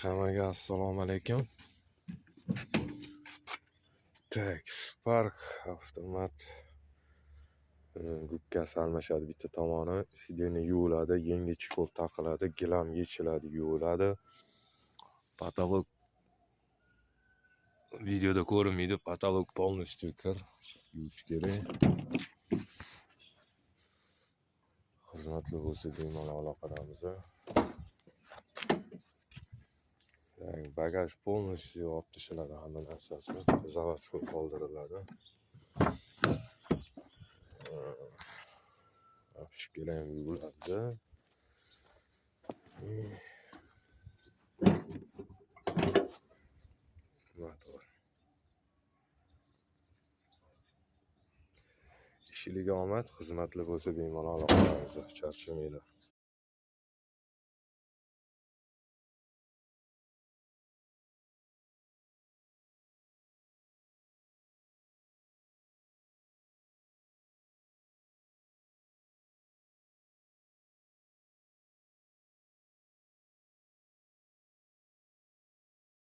Hammaga assalomu alaykum. Tak, Spark avtomat gubkasi almashadi. Bitta tomoni sideni yuviladi, yangi chekol taqiladi, gilam yechiladi, yuviladi. Потолок videoda ko'rinmaydi, потолок полностью kir, yuvish kerak. Xizmatli bo'lsa bemalol aloqadamiz. Bagaj полностью olib tashladi, hamma narsasi заводской qoldiriladi. Shkela ham yuviladi. Motor. Ishingizga omad, xizmatli bo'lsa bemalol aloqadamiz. Charchamanglar.